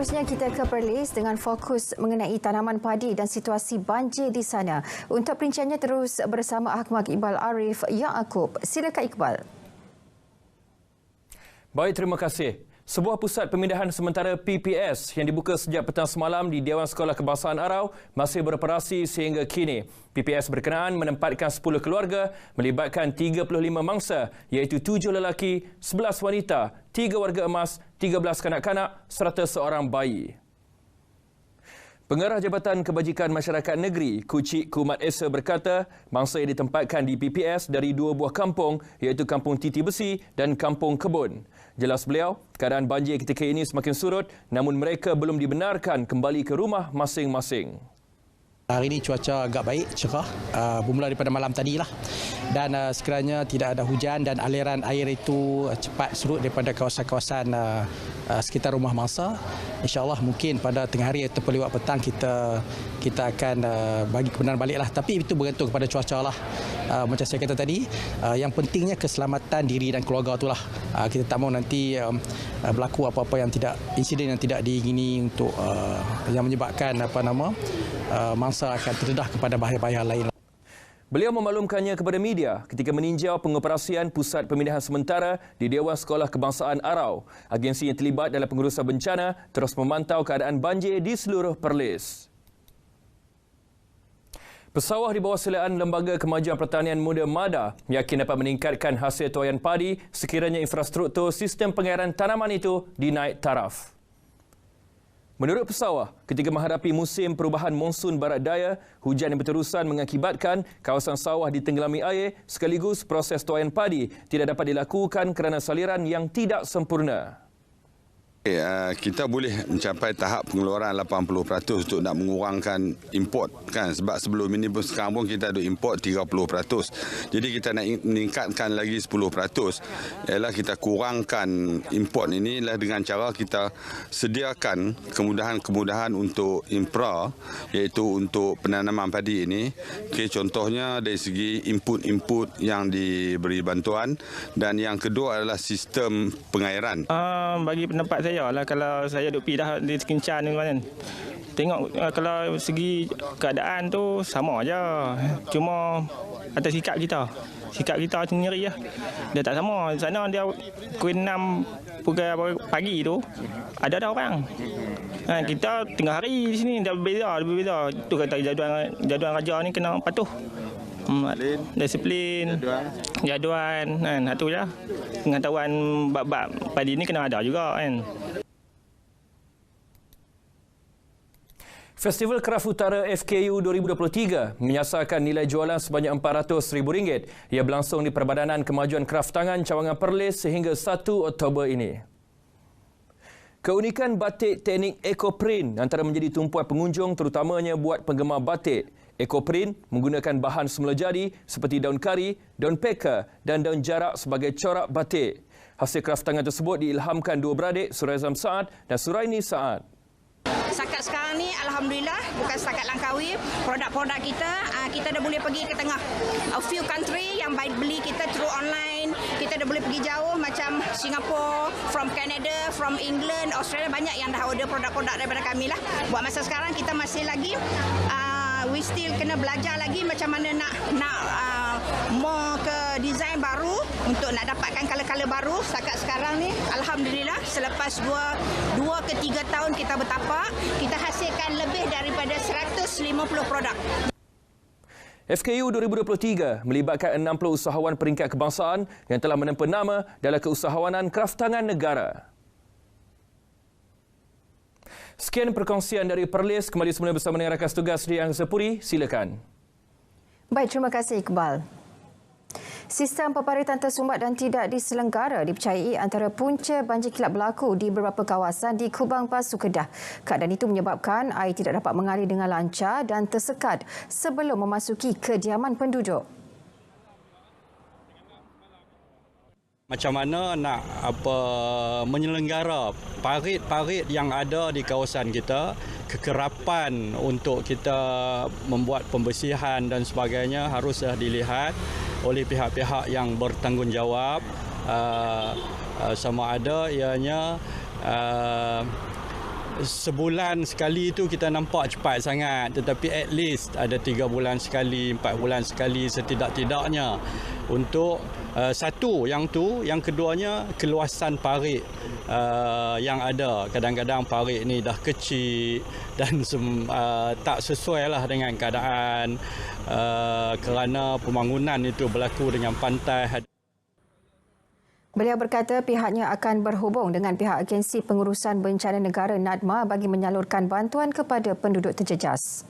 Seterusnya kita ke Perlis dengan fokus mengenai tanaman padi dan situasi banjir di sana. Untuk perinciannya terus bersama Ahmad Iqbal Arif Yaakob. Silakan Iqbal. Baik, terima kasih. Sebuah pusat pemindahan sementara PPS yang dibuka sejak petang semalam di Dewan Sekolah Kebangsaan Arau masih beroperasi sehingga kini. PPS berkenaan menempatkan 10 keluarga melibatkan 35 mangsa iaitu 7 lelaki, 11 wanita, 3 warga emas, 13 kanak-kanak serta seorang bayi. Pengarah Jabatan Kebajikan Masyarakat Negeri, Kucik Kumat Esa berkata, mangsa yang ditempatkan di PPS dari 2 buah kampung iaitu Kampung Titi Besi dan Kampung Kebun. Jelas beliau, keadaan banjir ketika ini semakin surut namun mereka belum dibenarkan kembali ke rumah masing-masing. Hari ini cuaca agak baik, cerah, bermula daripada malam tadilah. Dan sekiranya tidak ada hujan dan aliran air itu cepat surut daripada kawasan-kawasan sekitar rumah mangsa, insya-Allah mungkin pada tengah hari atau lewat petang kita akan bagi kebenaran baliklah. Tapi itu bergantung kepada cuaca lah. Macam saya kata tadi, yang pentingnya keselamatan diri dan keluarga itulah. Kita tak mahu nanti berlaku apa-apa yang tidak, insiden yang tidak diingini untuk yang menyebabkan mangsa akan terdedah kepada bahaya-bahaya lain. Beliau memaklumkannya kepada media ketika meninjau pengoperasian Pusat Pemindahan Sementara di Dewan Sekolah Kebangsaan Arau. Agensi yang terlibat dalam pengurusan bencana terus memantau keadaan banjir di seluruh Perlis. Pesawah di bawah selaan Lembaga Kemajuan Pertanian Muda MADA yakin dapat meningkatkan hasil tuaian padi sekiranya infrastruktur sistem pengairan tanaman itu dinaik taraf. Menurut pesawah, ketika menghadapi musim perubahan monsun barat daya, hujan yang berterusan mengakibatkan kawasan sawah ditenggelami air sekaligus proses tuaian padi tidak dapat dilakukan kerana saliran yang tidak sempurna. Kita boleh mencapai tahap pengeluaran 80% untuk nak mengurangkan import kan, sebab sebelum ini pun sekarang pun kita ada import 30%. Jadi kita nak meningkatkan lagi 10%. Ialah kita kurangkan import ini lah dengan cara kita sediakan kemudahan-kemudahan untuk infra, iaitu untuk penanaman padi ini. Okay, contohnya dari segi input-input yang diberi bantuan, dan yang kedua adalah sistem pengairan. Bagi pendapat saya lah, kalau saya duk pergi dah di Kencan ni kan, tengok kalau segi keadaan tu sama aja, cuma atas sikap kita sendiri lah. Dia tak sama. Sana dia pukul 6 pukul pagi tu ada orang. Kita tengah hari di sini dah berbeza. Tu kata jaduan raja ni kena patuh. Disiplin, jaduan kan, satu je. Pengetahuan bab-bab padi ni kena ada juga kan. Festival Kraft Utara FKU 2023 menyasarkan nilai jualan sebanyak RM400,000. Ia berlangsung di Perbadanan Kemajuan Kraft Tangan Cawangan Perlis sehingga 1 Oktober ini. Keunikan batik teknik EcoPrint antara menjadi tumpuan pengunjung terutamanya buat penggemar batik. EcoPrint menggunakan bahan semula jadi seperti daun kari, daun peka dan daun jarak sebagai corak batik. Hasil kraft tangan tersebut diilhamkan dua beradik, Suraizam Saad dan Suraini Saad. Setakat sekarang ni alhamdulillah, bukan setakat Langkawi, produk-produk kita dah boleh pergi ke tengah a few country yang baik beli kita through online. Kita dah boleh pergi jauh macam Singapore, from Canada, from England, Australia, banyak yang dah order produk-produk daripada kami lah. Buat masa sekarang kita masih lagi we still kena belajar lagi macam mana nak more ke design baru untuk nak dapatkan color-color baru. Setakat sekarang ni alhamdulillah selepas 2 ke 3 tahun kita bertapak, kita hasilkan lebih daripada 150 produk. FKU 2023 melibatkan 60 usahawan peringkat kebangsaan yang telah menempa nama dalam keusahawanan kraft tangan negara. Sekian perkongsian dari Perlis. Kembali semula bersama dengan rakan tugas Sri Angsa Puri. Silakan. Baik, terima kasih Iqbal. Sistem peparitan tersumbat dan tidak diselenggara dipercayai antara punca banjir kilap berlaku di beberapa kawasan di Kubang Pasu Kedah. Keadaan itu menyebabkan air tidak dapat mengalir dengan lancar dan tersekat sebelum memasuki kediaman penduduk. Macam mana nak menyelenggara parit-parit yang ada di kawasan kita, kekerapan untuk kita membuat pembersihan dan sebagainya haruslah dilihat oleh pihak-pihak yang bertanggungjawab, sama ada ianya sebulan sekali itu kita nampak cepat sangat, tetapi at least ada 3 bulan sekali, 4 bulan sekali setidak-tidaknya untuk satu yang keduanya keluasan parit yang ada. Kadang-kadang parit ni dah kecil dan tak sesuai lah dengan keadaan kerana pembangunan itu berlaku dengan pantai. Beliau berkata pihaknya akan berhubung dengan pihak Agensi Pengurusan Bencana Negara NADMA bagi menyalurkan bantuan kepada penduduk terjejas.